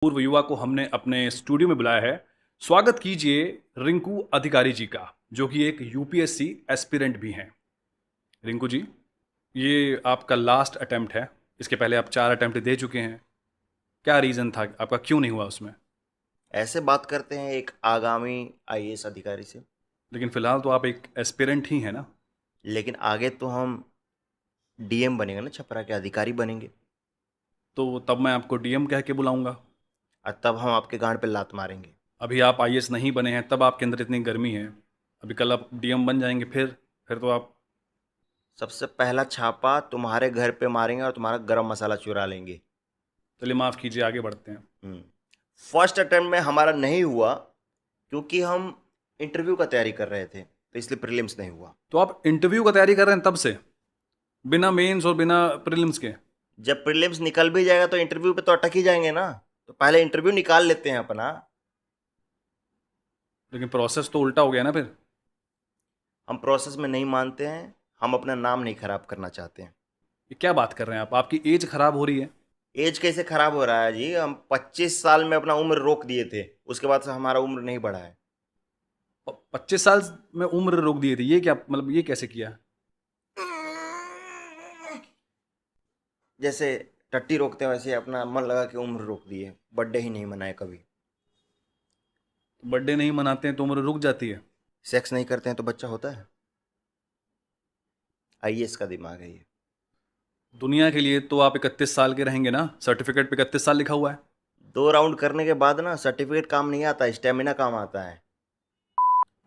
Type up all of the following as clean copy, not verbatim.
पूर्व युवा को हमने अपने स्टूडियो में बुलाया है। स्वागत कीजिए रिंकू अधिकारी जी का, जो कि एक यूपीएससी एस्पिरेंट भी हैं। रिंकू जी, ये आपका लास्ट अटेम्प्ट है। इसके पहले आप 4 अटेम्प्ट दे चुके हैं। क्या रीज़न था आपका, क्यों नहीं हुआ उसमें? ऐसे बात करते हैं एक आगामी आईएएस अधिकारी से। लेकिन फ़िलहाल तो आप एक एस्पिरेंट ही हैं ना। लेकिन आगे तो हम डीएम बनेंगे ना, छपरा के अधिकारी बनेंगे। तो तब मैं आपको डीएम कह के बुलाऊंगा। और तब हम आपके गांड पे लात मारेंगे। अभी आप आईएएस नहीं बने हैं, तब आपके अंदर इतनी गर्मी है। अभी कल आप डीएम बन जाएंगे, फिर तो आप। सबसे पहला छापा तुम्हारे घर पे मारेंगे और तुम्हारा गरम मसाला चुरा लेंगे। चलिए माफ़ कीजिए, आगे बढ़ते हैं। फर्स्ट अटेम्प्ट में हमारा नहीं हुआ क्योंकि हम इंटरव्यू का तैयारी कर रहे थे, तो इसलिए प्रीलिम्स नहीं हुआ। तो आप इंटरव्यू का तैयारी कर रहे हैं तब से, बिना मेंस और बिना प्रीलिम्स के? जब प्रीलिम्स निकल भी जाएगा तो इंटरव्यू पे तो अटक ही जाएंगे ना। तो पहले इंटरव्यू निकाल लेते हैं अपना। लेकिन प्रोसेस तो उल्टा हो गया ना फिर। हम प्रोसेस में नहीं मानते हैं। हम अपना नाम नहीं खराब करना चाहते हैं। ये क्या बात कर रहे हैं आप? आपकी एज खराब हो रही है। एज कैसे खराब हो रहा है जी? हम 25 साल में अपना उम्र रोक दिए थे, उसके बाद से हमारा उम्र नहीं बढ़ा है। 25 साल में उम्र रोक दी थी? ये क्या मतलब, ये कैसे किया? जैसे टट्टी रोकते हैं वैसे अपना मन लगा के उम्र रोक दिए। बर्थडे ही नहीं मनाए कभी। बर्थडे नहीं मनाते हैं तो उम्र रुक जाती है? सेक्स नहीं करते हैं तो बच्चा होता है? आईएएस का दिमाग है ये। दुनिया के लिए तो आप 31 साल के रहेंगे ना, सर्टिफिकेट पे 31 साल लिखा हुआ है। 2 राउंड करने के बाद ना सर्टिफिकेट काम नहीं आता, स्टेमिना काम आता है।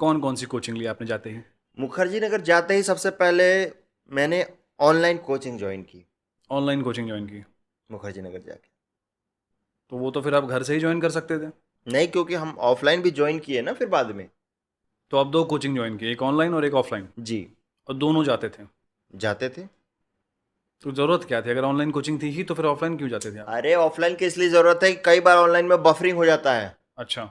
कौन कौन सी कोचिंग ली आपने जाते ही? मुखर्जी नगर जाते ही सबसे पहले मैंने ऑनलाइन कोचिंग ज्वाइन की। ऑनलाइन कोचिंग ज्वाइन की? मुखर्जी नगर जाके। तो वो तो फिर आप घर से ही ज्वाइन कर सकते थे। नहीं, क्योंकि हम ऑफलाइन भी ज्वाइन किए ना फिर बाद में। तो आप दो कोचिंग ज्वाइन की, एक ऑनलाइन और एक ऑफलाइन? जी। और दोनों जाते थे? जाते थे। तो ज़रूरत क्या थी? अगर ऑनलाइन कोचिंग थी ही तो फिर ऑफलाइन क्यों जाते थे आप? अरे ऑफलाइन की इसलिए जरूरत है कि कई बार ऑनलाइन में बफरिंग हो जाता है। अच्छा।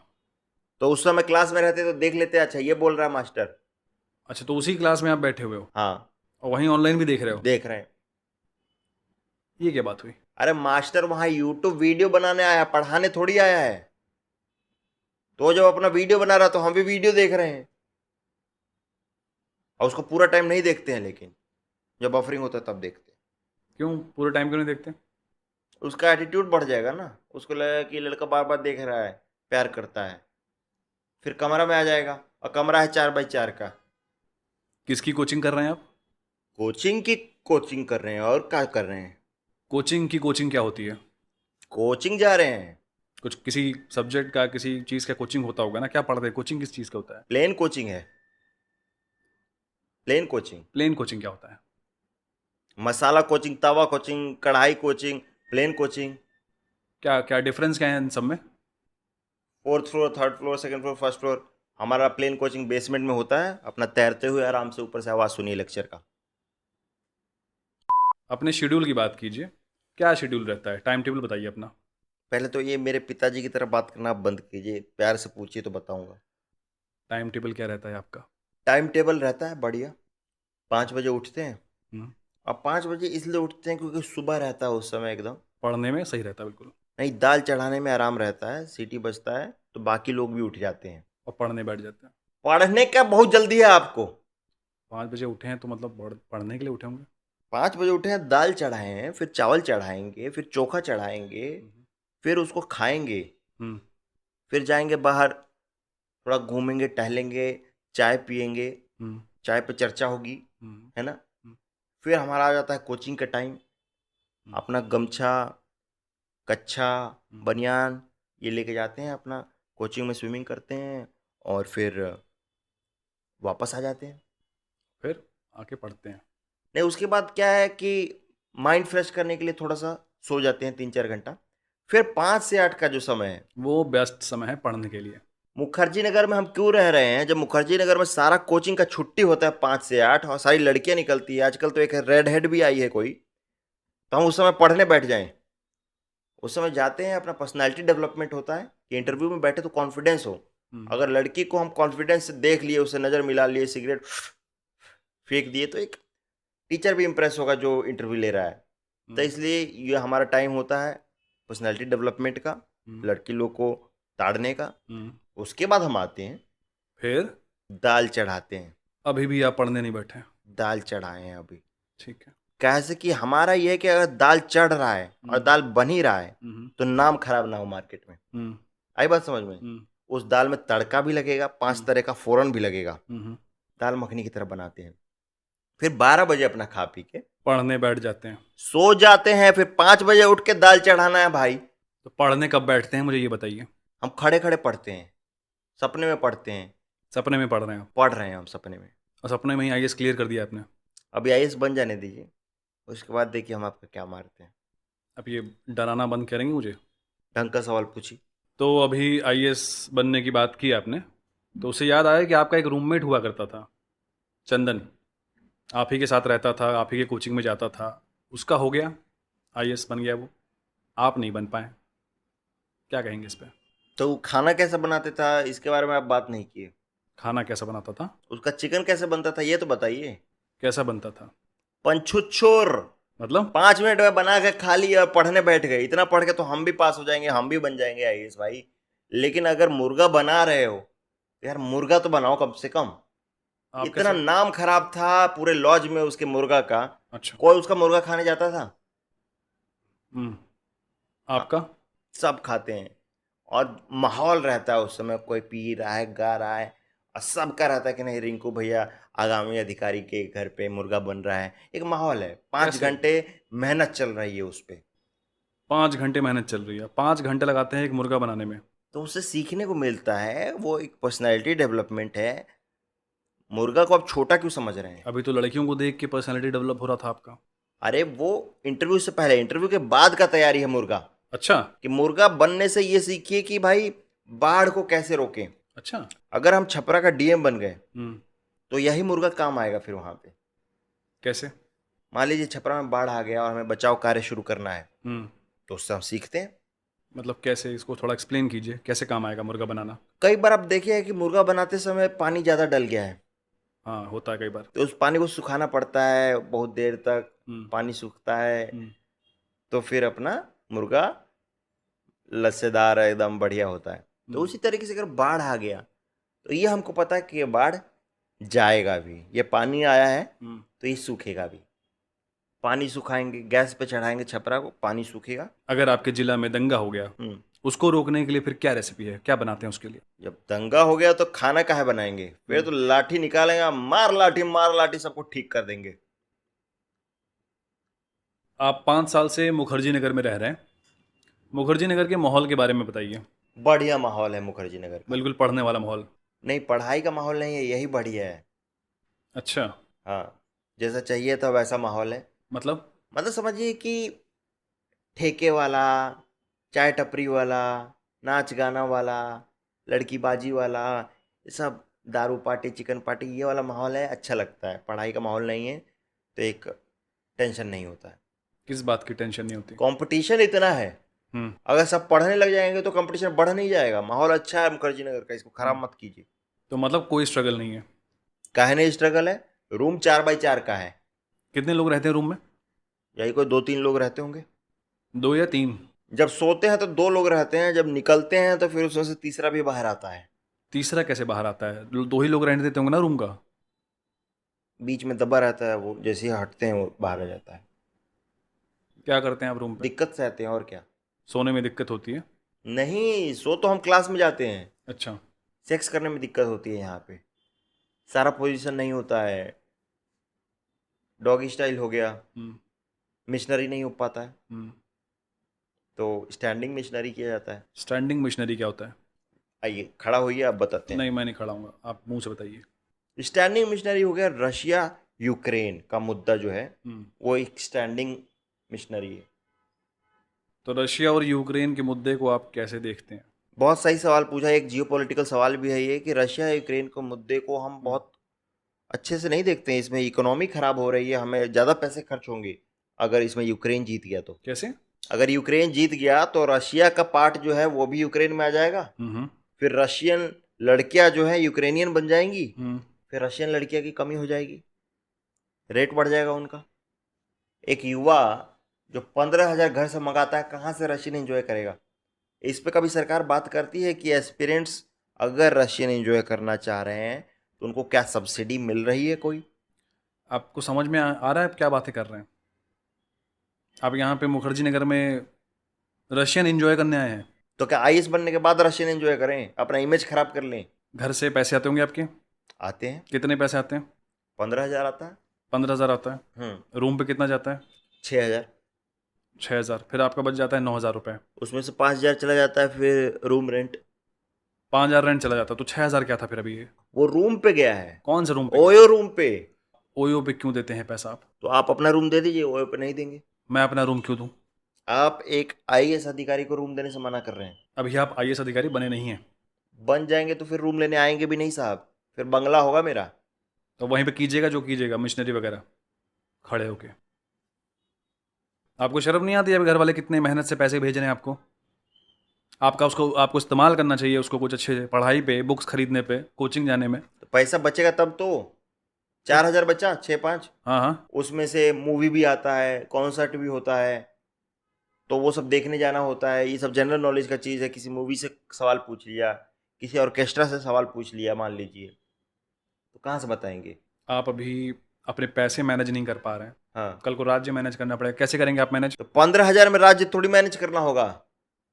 तो उस समय क्लास में रहते तो देख लेते, अच्छा ये बोल रहा है मास्टर। अच्छा, तो उसी क्लास में आप बैठे हुए हो हाँ। और वहीं ऑनलाइन भी देख रहे हो? देख रहे हैं। ये क्या बात हुई? अरे मास्टर वहां यूट्यूब वीडियो बनाने आया, पढ़ाने थोड़ी आया है। तो जब अपना वीडियो बना रहा तो हम भी वीडियो देख रहे हैं। और उसको पूरा टाइम नहीं देखते हैं, लेकिन जब बफरिंग होता है तब देखते हैं। क्यों पूरे टाइम क्यों नहीं देखते? उसका एटीट्यूड बढ़ जाएगा ना। उसको लगेगा कि लड़का बार बार देख रहा है, प्यार करता है। फिर कमरा में आ जाएगा, और कमरा है 4x4 का। किसकी कोचिंग कर रहे हैं आप? कोचिंग की कोचिंग कर रहे हैं, और क्या कर रहे हैं? कोचिंग की कोचिंग क्या होती है? कोचिंग जा रहे हैं। कुछ किसी सब्जेक्ट का, किसी चीज़ का कोचिंग होता होगा ना? क्या पढ़ते हैं? कोचिंग किस चीज़ का होता है? प्लेन कोचिंग है। Plain coaching. प्लेन कोचिंग क्या होता है? मसाला कोचिंग, तवा कोचिंग, कढ़ाई कोचिंग, प्लेन कोचिंग। क्या क्या डिफरेंस क्या है इन सब में? 4th floor, 3rd floor, 2nd floor, 1st floor. हमारा प्लेन कोचिंग बेसमेंट में होता है, अपना तैरते हुए आराम से ऊपर से आवाज़ सुनिए लेक्चर का। अपने शेड्यूल की बात कीजिए। क्या शेड्यूल रहता है? टाइम टेबल बताइए अपना। पहले तो ये मेरे पिताजी की तरह बात करना आप बंद कीजिए, प्यार से पूछिए तो बताऊंगा। टाइम टेबल क्या रहता है आपका? टाइम टेबल रहता है बढ़िया। 5 बजे उठते हैं। हम्म, अब 5 बजे इसलिए उठते हैं क्योंकि सुबह रहता है उस समय एकदम। पढ़ने में सही रहता है बिल्कुल। नहीं, दाल चढ़ाने में आराम रहता है, सीटी बजता है तो बाकी लोग भी उठ जाते हैं। और पढ़ने बैठ जाते हैं। पढ़ने का बहुत जल्दी है आपको। 5 बजे उठे हैं तो मतलब पढ़ने के लिए उठे होंगे। 5 बजे उठे हैं, दाल चढ़ाए हैं, फिर चावल चढ़ाएंगे, फिर चोखा चढ़ाएंगे, हम्म। फिर उसको खाएंगे। हम्म। फिर जाएंगे बाहर, थोड़ा घूमेंगे टहलेंगे, चाय पियेंगे। हम्म। चाय पे चर्चा होगी, हम्म। है ना। हम्म। फिर हमारा आ जाता है कोचिंग का टाइम। हम्म। अपना गमछा, कच्छा, हम्म। बनियान ये लेके जाते हैं अपना। कोचिंग में स्विमिंग करते हैं और फिर वापस आ जाते हैं। फिर आके पढ़ते हैं? नहीं, उसके बाद क्या है कि माइंड फ्रेश करने के लिए थोड़ा सा सो जाते हैं 3-4 घंटा। फिर 5 से 8 का जो समय है। वो बेस्ट समय है पढ़ने के लिए। मुखर्जी नगर में हम क्यों रह रहे हैं? जब मुखर्जी नगर में सारा कोचिंग का छुट्टी होता है 5 से 8, और सारी लड़कियां निकलती है, आजकल तो एक रेड हेड भी आई है कोई, तो हम उस समय पढ़ने बैठ जाएं। उस समय जाते हैं, अपना पर्सनैलिटी डेवलपमेंट होता है कि इंटरव्यू में बैठे तो कॉन्फिडेंस हो। हम्म। अगर लड़की को हम कॉन्फिडेंस से देख लिए, उससे नज़र मिला लिए, सिगरेट फेंक दिए, तो एक टीचर भी इंप्रेस होगा जो इंटरव्यू ले रहा है। तो हम्म। इसलिए ये हमारा टाइम होता है पर्सनैलिटी डेवलपमेंट का। लड़की लोग को ताड़ने का। हम्म। उसके बाद हम आते हैं, फिर दाल चढ़ाते हैं। अभी भी आप पढ़ने नहीं बैठे? दाल चढ़ाए हैं अभी। ठीक है। कैसे कि हमारा ये है कि अगर दाल चढ़ रहा है और हम्म। दाल बन ही रहा है हम्म। तो नाम खराब ना हो मार्केट में। हम्म। आई बात समझ में? हम्म। उस दाल में तड़का भी लगेगा, 5 तरह का फोरन भी लगेगा। हम्म। दाल मखनी की तरह बनाते हैं। फिर 12 बजे अपना खा पी के पढ़ने बैठ जाते हैं? सो जाते हैं। फिर 5 बजे उठ के दाल चढ़ाना है भाई। तो पढ़ने कब बैठते हैं मुझे ये बताइए? हम खड़े खड़े पढ़ते हैं, सपने में पढ़ते हैं। सपने में पढ़ रहे हैं आप? पढ़ रहे हैं हम सपने में। और सपने में ही आईएएस क्लियर कर दिया आपने? अभी आईएएस बन जाने दीजिए, उसके बाद देखिए हम आपका क्या मारते हैं। अब ये डराना बंद करेंगे मुझे? ढंग का सवाल पूछिए। तो अभी आईएएस बनने की बात की आपने, तो उससे याद आया कि आपका एक रूममेट हुआ करता था, चंदन। आप ही के साथ रहता था, आप ही के कोचिंग में जाता था। उसका हो गया, आईएएस बन गया वो, आप नहीं बन पाए। क्या कहेंगे इस पे? तो वो खाना कैसे बनाते था इसके बारे में आप बात नहीं किए। खाना कैसा बनाता था? उसका चिकन कैसे बनता था ये तो बताइए। कैसा बनता था? पंछुच्छोर। मतलब? 5 मिनट में बना के खा लिया और पढ़ने बैठ गए। इतना पढ़ के तो हम भी पास हो जाएंगे, हम भी बन जाएंगे आईएएस भाई। लेकिन अगर मुर्गा बना रहे हो तो यार मुर्गा तो बनाओ कम से कम। आप इतना कैसे? नाम खराब था पूरे लॉज में उसके मुर्गा का। अच्छा। कोई उसका मुर्गा खाने जाता था? हम्म। हाँ, आपका? सब खाते हैं। और माहौल रहता है उस समय, कोई पी रहा है, गा रहा है, और सबका रहता है कि नहीं रिंकू भैया आगामी अधिकारी के घर पे मुर्गा बन रहा है। एक माहौल है, 5 घंटे मेहनत चल रही है उस पे। 5 घंटे मेहनत चल रही है? 5 घंटे लगाते हैं एक मुर्गा बनाने में? तो उससे सीखने को मिलता है, वो एक पर्सनैलिटी डेवलपमेंट है। मुर्गा को आप छोटा क्यों समझ रहे हैं? अभी तो लड़कियों को देख के पर्सनालिटी डेवलप हो रहा था आपका। अरे वो इंटरव्यू से पहले, इंटरव्यू के बाद का तैयारी है मुर्गा। अच्छा। कि मुर्गा बनने से ये सीखिए कि भाई बाढ़ को कैसे रोकें। अच्छा। अगर हम छपरा का डीएम बन गए हम्म। तो यही मुर्गा काम आएगा फिर वहां पे। कैसे? मान लीजिए छपरा में बाढ़ आ गया और हमें बचाव कार्य शुरू करना है, हम्म। तो उससे हम सीखते हैं। मतलब कैसे, इसको थोड़ा एक्सप्लेन कीजिए, कैसे काम आएगा मुर्गा बनाना? कई बार आप देखिए कि मुर्गा बनाते समय पानी ज्यादा डल गया है, हाँ, होता है कई बार। तो उस पानी को सुखाना पड़ता है बहुत देर तक। हम्म। पानी सूखता है हम्म। तो फिर अपना मुर्गा लस्सेदार एकदम बढ़िया होता है। तो हम्म। उसी तरीके से अगर बाढ़ आ गया तो ये हमको पता है कि ये बाढ़ जाएगा भी, ये पानी आया है हम्म। तो ये सूखेगा भी। पानी सुखाएंगे, गैस पे चढ़ाएंगे छपरा को, पानी सूखेगा। अगर आपके जिला में दंगा हो गया, हम्म। उसको रोकने के लिए फिर क्या रेसिपी है, क्या बनाते हैं उसके लिए? जब दंगा हो गया तो खाना काहे बनाएंगे, फिर हम्म। तो लाठी निकालेंगे, मार लाठी सबको ठीक कर देंगे। आप 5 साल से मुखर्जी नगर में रह रहे हैं। मुखर्जी नगर के माहौल के बारे में बताइए। बढ़िया माहौल है मुखर्जी नगर का। बिल्कुल पढ़ने वाला माहौल? नहीं, पढ़ाई का माहौल नहीं है, यही बढ़िया है। अच्छा। हाँ, जैसा चाहिए था वैसा माहौल है। मतलब? मतलब समझिए कि ठेके वाला, चाय टपरी वाला, नाच गाना वाला, लड़कीबाजी वाला, ये सब, दारू पार्टी, चिकन पार्टी, ये वाला माहौल है, अच्छा लगता है। पढ़ाई का माहौल नहीं है तो एक टेंशन नहीं होता है। किस बात की टेंशन नहीं होती? कंपटीशन इतना है, हम्म। अगर सब पढ़ने लग जाएंगे तो कंपटीशन बढ़ नहीं जाएगा। माहौल अच्छा है मुखर्जी नगर का, इसको खराब हम्म। मत कीजिए। तो मतलब कोई स्ट्रगल नहीं है? काहे नहीं स्ट्रगल है, रूम 4x4 का है। कितने लोग रहते हैं रूम में? यही कोई 2-3 लोग रहते होंगे। 2 या 3? जब सोते हैं तो 2 लोग रहते हैं, जब निकलते हैं तो फिर उसमें से तीसरा भी बाहर आता है। तीसरा कैसे बाहर आता है? 2 ही लोग रहने देते होंगे ना रूम का? बीच में दबा रहता है, वो जैसे ही हटते हैं वो बाहर आ जाता है। क्या करते हैं आप रूम पे? दिक्कत से आते हैं और क्या। सोने में दिक्कत होती है? नहीं, सो तो हम क्लास में जाते हैं। अच्छा। सेक्स करने में दिक्कत होती है यहाँ पे, सारा पोजीशन नहीं होता है। डॉगी स्टाइल हो गया, हम्म। मिशनरी नहीं हो पाता है, हम्म। तो स्टैंडिंग मिशनरी किया जाता है। स्टैंडिंग मशीनरी क्या होता है? आइए खड़ा होइए, आप बताते हैं। नहीं, मैं नहीं खड़ा हूँगा, आप मुंह से बताइए। स्टैंडिंग मिशनरी हो गया रशिया यूक्रेन का मुद्दा जो है, हम्म। वो एक स्टैंडिंग मिशनरी है। तो रशिया और यूक्रेन के मुद्दे को आप कैसे देखते हैं? बहुत सही सवाल पूछा, एक जियोपॉलिटिकल सवाल भी है ये कि रशिया यूक्रेन के मुद्दे को हम हम्म। बहुत अच्छे से नहीं देखते हैं। इसमें इकोनॉमी खराब हो रही है, हमें ज़्यादा पैसे खर्च होंगे अगर इसमें यूक्रेन जीत गया तो। कैसे? अगर यूक्रेन जीत गया तो रशिया का पार्ट जो है वो भी यूक्रेन में आ जाएगा। हम्म। फिर रशियन लड़कियां जो है यूक्रेनियन बन जाएंगी। हम्म। फिर रशियन लड़कियां की कमी हो जाएगी, रेट बढ़ जाएगा उनका। एक युवा जो 15,000 घर से मंगाता है, कहाँ से रशियन एंजॉय करेगा? इस पे कभी सरकार बात करती है कि एस्पिरेंट्स अगर रशियन एंजॉय करना चाह रहे हैं तो उनको क्या सब्सिडी मिल रही है कोई? आपको समझ में आ रहा है आप क्या बातें कर रहे हैं? आप यहाँ पे मुखर्जी नगर में रशियन एंजॉय करने आए हैं? तो क्या आईएएस बनने के बाद रशियन एंजॉय करें, अपना इमेज खराब कर लें? घर से पैसे आते होंगे आपके? आते हैं। कितने पैसे आते हैं? 15,000 आता है। 15,000 आता है। रूम पे कितना जाता है? 6,000। 6,000। फिर आपका बच जाता है 9,000 रुपये। उसमें से 5,000 चला जाता है फिर रूम रेंट। 5,000 रेंट चला जाता है, तो 6,000 क्या था फिर अभी ये? वो रूम पे गया है। कौन से रूम पे? ओयो रूम पे। ओयो पे क्यों देते हैं पैसा आप? तो आप अपना रूम दे दीजिए, ओयो पे नहीं देंगे। मैं अपना रूम क्यों दूं? आप एक आईएएस अधिकारी को रूम देने से मना कर रहे हैं। अभी आप आईएएस अधिकारी बने नहीं हैं। बन जाएंगे तो फिर रूम लेने आएंगे भी नहीं साहब, फिर बंगला होगा मेरा। तो वहीं पे कीजिएगा जो कीजिएगा, मिशनरी वगैरह खड़े होके। आपको शर्म नहीं आती? अभी घर वाले कितने मेहनत से पैसे भेज रहे हैं आपको। आपको इस्तेमाल करना चाहिए उसको कुछ अच्छे से, पढ़ाई पे, बुक्स खरीदने पे, कोचिंग जाने में। तो पैसा बचेगा तब तो। 4,000 बचा, 6-5। हाँ हाँ। उसमें से मूवी भी आता है, कॉन्सर्ट भी होता है, तो वो सब देखने जाना होता है। ये सब जनरल नॉलेज का चीज़ है। किसी मूवी से सवाल पूछ लिया, किसी ऑर्केस्ट्रा से सवाल पूछ लिया मान लीजिए, तो कहाँ से बताएंगे? आप अभी अपने पैसे मैनेज नहीं कर पा रहे हैं, हाँ। कल को राज्य मैनेज करना पड़ेगा, कैसे करेंगे आप मैनेज? तो 15,000 में राज्य थोड़ी मैनेज करना होगा,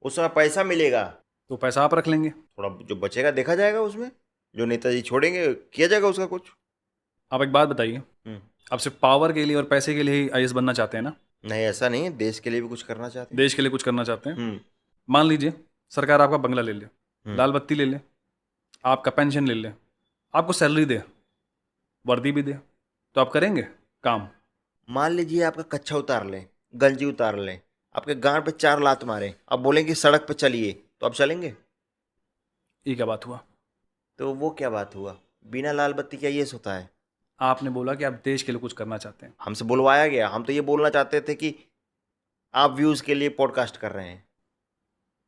उस समय पैसा मिलेगा। तो पैसा आप रख लेंगे। थोड़ा जो बचेगा देखा जाएगा, उसमें जो नेताजी छोड़ेंगे किया जाएगा उसका कुछ। आप एक बात बताइए, आप सिर्फ पावर के लिए और पैसे के लिए ही आईएएस बनना चाहते हैं ना? नहीं, ऐसा नहीं है, देश के लिए भी कुछ करना चाहते हैं। देश के लिए कुछ करना चाहते हैं। हम्म। मान लीजिए सरकार आपका बंगला ले ले, लाल बत्ती ले ले, आपका पेंशन ले ले, आपको सैलरी दे, वर्दी भी दे, तो आप करेंगे काम? मान लीजिए आपका कच्छा उतार लें, गंजी उतार लें, आपके गांड पे 4 लात मारे, अब बोलेंगे सड़क पे चलिए, तो आप चलेंगे? ये क्या बात हुआ? तो वो क्या बात हुआ? बिना लाल बत्ती क्या ये होता है? आपने बोला कि आप देश के लिए कुछ करना चाहते हैं। हमसे बुलवाया गया, हम तो ये बोलना चाहते थे कि आप व्यूज के लिए पॉडकास्ट कर रहे हैं।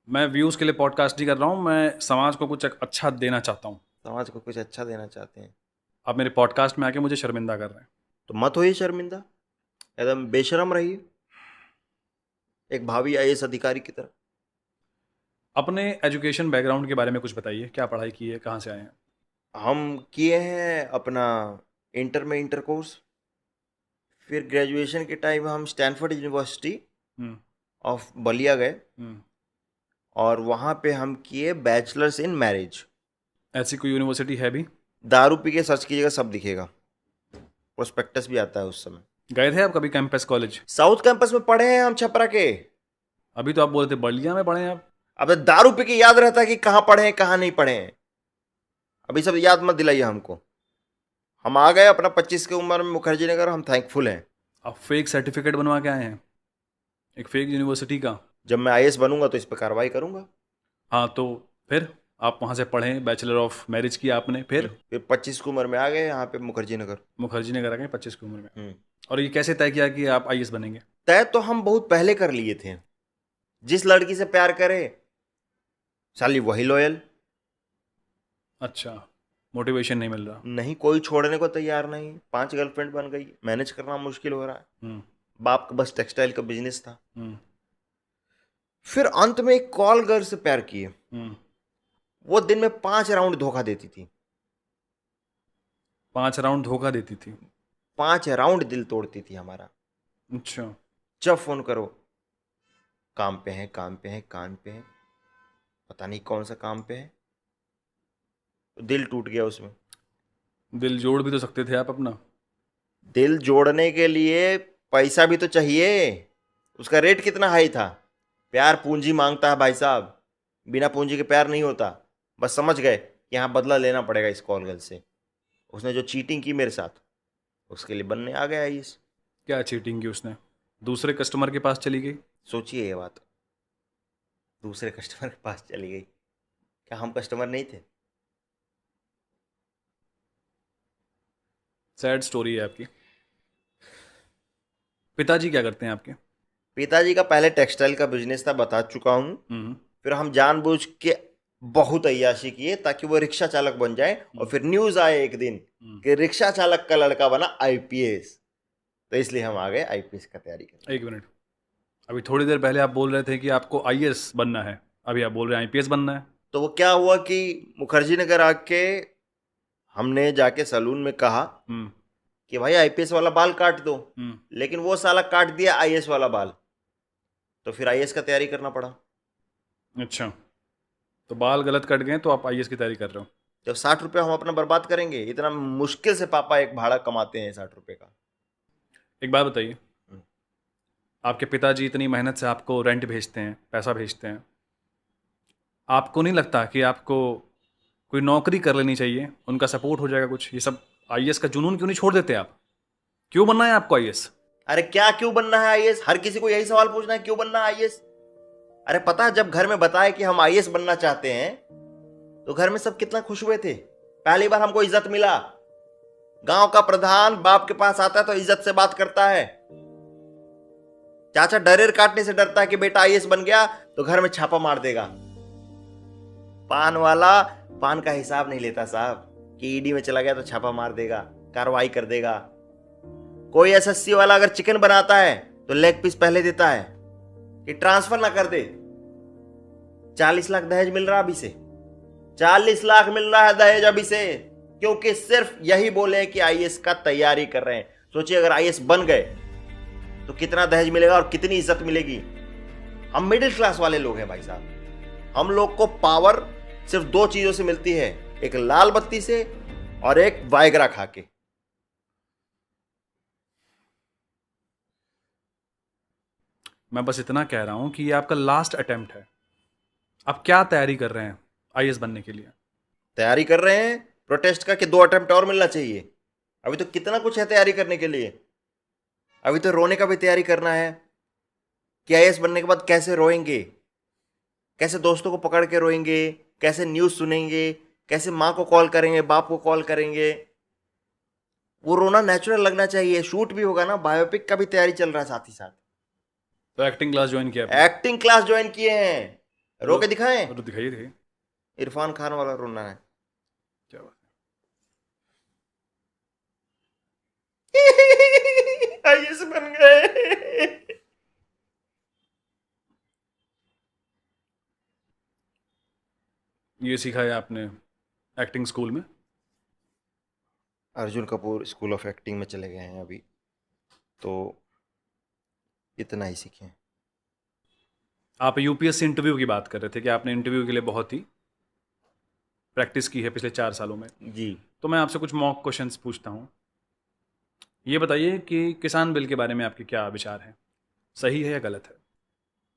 मैं व्यूज़ के लिए पॉडकास्ट नहीं कर रहा हूँ, मैं समाज को कुछ अच्छा देना चाहता हूँ। समाज को कुछ अच्छा देना चाहते हैं, आप मेरे पॉडकास्ट में आके मुझे शर्मिंदा कर रहे हैं। तो मत होइए शर्मिंदा, एकदम बेशरम रहिए एक भावी आईएएस अधिकारी की तरह। अपने एजुकेशन बैकग्राउंड के बारे में कुछ बताइए, क्या पढ़ाई की है, कहाँ से आए हैं? हम किए हैं अपना इंटर में इंटर कोर्स, फिर ग्रेजुएशन के टाइम हम Stanford university hmm. Of Ballia गए, हम्म। और वहाँ पे हम किए बैचलर्स इन मैरिज। ऐसी कोई यूनिवर्सिटी है भी? दारू पी के सर्च कीजिएगा सब दिखेगा, प्रोस्पेक्टस भी आता है उस समय। गए थे आप कभी कैंपस कॉलेज? साउथ कैंपस में पढ़े हैं हम, छपरा के। अभी तो आप बोल रहे थे बलिया में पढ़े हैं आप। अब दारू पी के याद रहता है कि कहाँ पढ़े हैं कहाँ नहीं पढ़े हैं, अभी सब याद मत दिलाइए हमको। हम आ गए अपना 25 की उम्र में मुखर्जी नगर, हम थैंकफुल हैं। आप फेक सर्टिफिकेट बनवा के आए हैं, एक फेक यूनिवर्सिटी का। जब मैं आईएएस बनूंगा तो इस पर कार्रवाई करूंगा। हाँ, तो फिर आप वहाँ से पढ़ें, बैचलर ऑफ मैरिज किया आपने, फिर 25 की उम्र में आ गए यहाँ पे मुखर्जी नगर। मुखर्जी नगर आ गए 25 की उम्र में। और ये कैसे तय किया कि आप आईएएस बनेंगे? तय तो हम बहुत पहले कर लिए थे। जिस लड़की से प्यार करे साली वही लॉयल। अच्छा, मोटिवेशन नहीं मिल रहा। नहीं, कोई छोड़ने को तैयार नहीं। 5 गर्लफ्रेंड बन गई, मैनेज करना मुश्किल हो रहा है। हम्म। बाप का बस टेक्सटाइल का बिजनेस था। हम्म। फिर अंत में एक कॉल गर्ल से प्यार किए। हम्म। वो दिन में 5 राउंड धोखा देती थी। 5 राउंड धोखा देती थी? 5 राउंड दिल तोड़ती थी हमारा। अच्छा। जब फोन करो, काम पे है, काम पे है, काम पे है, पता नहीं कौन सा काम पे है। दिल टूट गया उसमें। दिल जोड़ भी तो सकते थे आप अपना। दिल जोड़ने के लिए पैसा भी तो चाहिए। उसका रेट कितना हाई था। प्यार पूंजी मांगता है भाई साहब, बिना पूंजी के प्यार नहीं होता। बस समझ गए कि यहाँ बदला लेना पड़ेगा इस कॉल गर्ल से। उसने जो चीटिंग की मेरे साथ, उसके लिए बनने आ गया इस। क्या चीटिंग की उसने? दूसरे कस्टमर के पास चली गई? सोचिए ये बात, दूसरे कस्टमर के पास चली गई। क्या हम कस्टमर नहीं थे? सैड स्टोरी है आपकी। पिताजी क्या करते हैं आपके? पिताजी का पहले टेक्सटाइल का बिजनेस था, बता चुका हूँ। हम्म। फिर हम जानबूझ के बहुत अय्याशी किए ताकि वो रिक्शा चालक बन जाए, और फिर न्यूज आए एक दिन कि रिक्शा चालक का लड़का बना आईपीएस, तो इसलिए हम आ गए आईपीएस का तैयारी करने। एक मिनट, अभी थोड़ी देर पहले आप बोल रहे थे कि आपको आईएएस बनना है, अभी आप बोल रहे हैं आईपीएस बनना है। तो वो क्या हुआ कि मुखर्जी नगर आके हमने जाके सलून में कहा हम्म। कि भाई आईपीएस वाला बाल काट दो, हम्म। लेकिन वो साला काट दिया आईएएस वाला बाल। तो फिर आईएएस का तैयारी करना पड़ा। अच्छा, तो बाल गलत कट गए तो आप आईएएस की तैयारी कर रहे हो। जब 60 रुपये हम अपना बर्बाद करेंगे, इतना मुश्किल से पापा एक भाड़ा कमाते हैं 60 रुपये का। एक बात बताइए, हम्म। आपके पिताजी इतनी मेहनत से आपको रेंट भेजते हैं, पैसा भेजते हैं, आपको नहीं लगता कि आपको कोई नौकरी कर लेनी चाहिए, उनका सपोर्ट हो जाएगा कुछ? ये सब आईएएस का जुनून क्यों नहीं छोड़ देते आप? क्यों बनना है आपको आईएएस? अरे क्या क्यों बनना है आईएएस? हर किसी को यही सवाल पूछना है, क्यों बनना है आईएएस? अरे पता है, जब घर में बताया कि हम आईएएस बनना चाहते हैं तो घर में सब कितना खुश हुए थे। पहली बार हमको इज्जत मिला। गांव का प्रधान बाप के पास आता है तो इज्जत से बात करता है। चाचा डरेर काटने से डरता है कि बेटा आईएएस बन गया तो घर में छापा मार देगा। पान वाला पान का हिसाब नहीं लेता साहब, कि ईडी में चला गया तो छापा मार देगा, कार्रवाई कर देगा। कोई एसएससी वाला अगर चिकन बनाता है तो लेग पीस पहले देता है कि ट्रांसफर ना कर दे। 40 लाख दहेज मिल रहा अभी से, 40 लाख मिल रहा है दहेज अभी से, क्योंकि सिर्फ यही बोले कि आईएएस का तैयारी कर रहे हैं। सोचिए अगर आईएएस बन गए तो कितना दहेज मिलेगा और कितनी इज्जत मिलेगी। हम मिडिल क्लास वाले लोग हैं भाई साहब। हम लोग को पावर सिर्फ 2 चीजों से मिलती है, एक लाल बत्ती से और एक वायग्रा खा के। मैं बस इतना कह रहा हूं कि ये आपका लास्ट अटेम्प्ट है। आप क्या तैयारी कर रहे हैं आईएएस बनने के लिए? तैयारी कर रहे हैं प्रोटेस्ट का कि 2 अटेम्प्ट और मिलना चाहिए। अभी तो कितना कुछ है तैयारी करने के लिए। अभी तो रोने का भी तैयारी करना है कि आईएएस बनने के बाद कैसे रोएंगे, कैसे दोस्तों को पकड़ के रोएंगे, कैसे न्यूज सुनेंगे, कैसे माँ को कॉल करेंगे, बाप को कॉल करेंगे। वो रोना नेचुरल लगना चाहिए। शूट भी होगा ना, बायोपिक का भी तैयारी चल रहा है साथ ही साथ। तो एक्टिंग क्लास ज्वाइन किया आपने? एक्टिंग क्लास ज्वाइन किए हैं। रो के दिखाएं? तो दिखाइए दिखाइए। इरफान खान वाला रोना है। क्या बात आईएएस बन गए। है? ये सीखा है आपने एक्टिंग स्कूल में? Arjun Kapoor school of acting में चले गए हैं अभी, तो इतना ही सीखे हैं। आप यूपीएससी इंटरव्यू की बात कर रहे थे कि आपने इंटरव्यू के लिए बहुत ही प्रैक्टिस की है पिछले 4 सालों में। जी। तो मैं आपसे कुछ मॉक क्वेश्चंस पूछता हूँ। ये बताइए कि किसान बिल के बारे में आपके क्या विचार हैं, सही है या गलत है?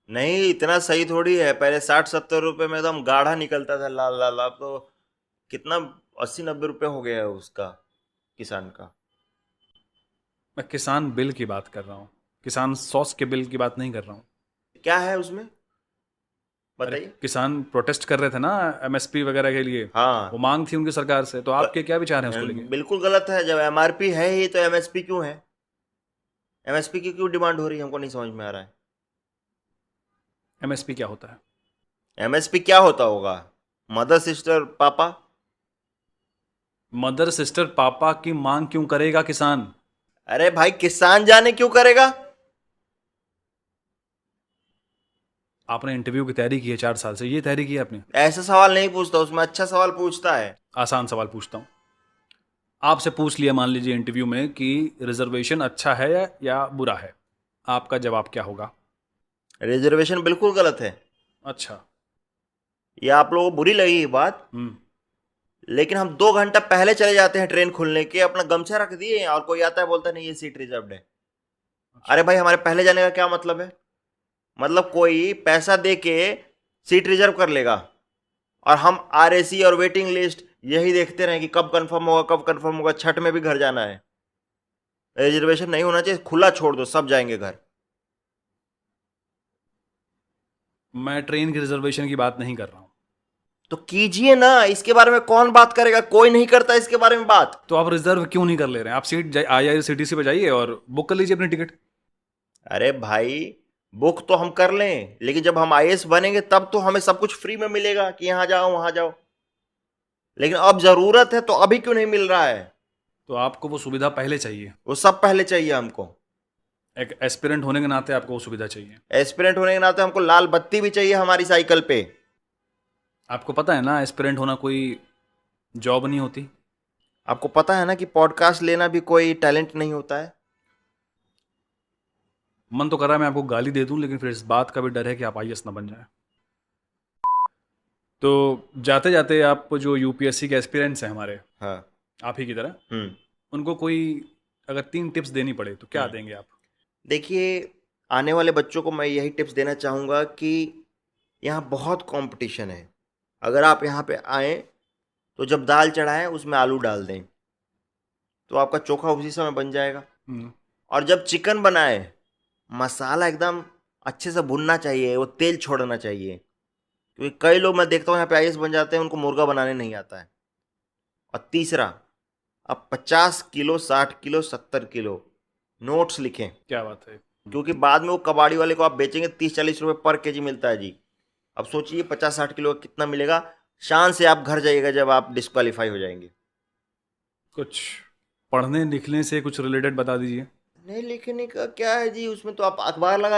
नहीं, इतना सही थोड़ी है। पहले 60-70 रुपए में एकदम गाढ़ा निकलता था लाल लाल, अब तो कितना 80-90 रुपए हो गया है उसका, किसान का। मैं किसान बिल की बात कर रहा हूँ, किसान सॉस के बिल की बात नहीं कर रहा हूँ। क्या है उसमें, अरे बताइए। किसान प्रोटेस्ट कर रहे थे ना एमएसपी वगैरह के लिए, हाँ, वो मांग थी उनकी सरकार से, तो आपके क्या विचार हैं उसको लेके? बिल्कुल गलत है। जब एमआरपी है ही तो एमएसपी क्यों है? एमएसपी की क्यों डिमांड हो रही है, हमको नहीं समझ में आ रहा है। एमएसपी क्या होता है? एमएसपी क्या होता होगा? मदर सिस्टर पापा। मदर सिस्टर पापा की मांग क्यों करेगा किसान? अरे भाई, किसान जाने क्यों करेगा? आपने इंटरव्यू की तैयारी की है 4 साल से, ये तैयारी की है आपने? ऐसा सवाल नहीं पूछता, उसमें अच्छा सवाल पूछता है। आसान सवाल पूछता हूँ। आपसे पूछ लिया मान लीजिए इंटरव्यू में कि रिजर्वेशन अच्छा है या बुरा है, आपका जवाब क्या होगा? रिजर्वेशन बिल्कुल गलत है। अच्छा। ये आप लोगों को बुरी लगी ये बात, हम्म। लेकिन हम 2 घंटा पहले चले जाते हैं ट्रेन खुलने के, अपना गमछा रख दिए और कोई आता है बोलता है नहीं ये सीट रिजर्व्ड है। अरे भाई, हमारे पहले जाने का क्या मतलब है? मतलब कोई पैसा दे के सीट रिजर्व कर लेगा और हम आरएसी और वेटिंग लिस्ट यही देखते रहें कि कब कंफर्म होगा, कब कंफर्म होगा। छठ में भी घर जाना है, रिजर्वेशन नहीं होना चाहिए, खुला छोड़ दो, सब जाएंगे घर। मैं ट्रेन की रिजर्वेशन की बात नहीं कर रहा हूँ। तो कीजिए ना, इसके बारे में कौन बात करेगा? कोई नहीं करता इसके बारे में बात। तो आप रिजर्व क्यों नहीं कर ले रहे हैं? आप सीट आईआरसीटीसी पे जाइए और बुक कर लीजिए अपनी टिकट। अरे भाई, बुक तो हम कर लें, लेकिन जब हम आईएएस बनेंगे तब तो हमें सब कुछ फ्री में मिलेगा कि यहां जाओ वहां जाओ। लेकिन अब जरूरत है तो अभी क्यों नहीं मिल रहा है? तो आपको वो सुविधा पहले चाहिए, वो सब पहले चाहिए हमको। एक एस्पिरेंट होने के नाते आपको वो सुविधा चाहिए। एस्पिरेंट होने के नाते हमको लाल बत्ती भी चाहिए हमारी साइकिल पे। आपको पता है ना, एस्पिरेंट होना कोई जॉब नहीं होती। आपको पता है ना कि पॉडकास्ट लेना भी कोई टैलेंट नहीं होता है। मन तो कर रहा है मैं आपको गाली दे दूं, लेकिन फिर इस बात का भी डर है कि आप आईएएस ना बन जाए। तो जाते जाते आप जो यूपीएससी के एस्पिरेंट्स हैं हमारे, हाँ। आप ही की तरह, हम्म। उनको कोई अगर 3 टिप्स देनी पड़े तो क्या हम्म। देंगे आप? देखिए, आने वाले बच्चों को मैं यही टिप्स देना चाहूँगा कि यहाँ बहुत कंपटीशन है। अगर आप यहाँ पे आए तो जब दाल चढ़ाएं उसमें आलू डाल दें, तो आपका चोखा उसी समय बन जाएगा। हम्म। और जब चिकन बनाए, मसाला एकदम अच्छे से भुनना चाहिए, वो तेल छोड़ना चाहिए। क्योंकि कई लोग मैं देखता हूँ यहाँ पे आईएएस बन जाते हैं, उनको मुर्गा बनाने नहीं आता है। और तीसरा, अब 50 किलो, 60 किलो, 70 किलो नोट्स लिखें। क्या बात है। क्योंकि बाद में वो कबाड़ी वाले को आप बेचेंगे 30-40 रुपए पर केजी मिलता है जी। अब सोचिए 50-60 किलो का कितना मिलेगा। शान से आप घर जाइएगा जब आप डिस्क्वालीफाई हो जाएंगे। कुछ पढ़ने लिखने से कुछ रिलेटेड बता दीजिए। नहीं, लिखने का क्या है जी, उसमें तो आप अखबार लगा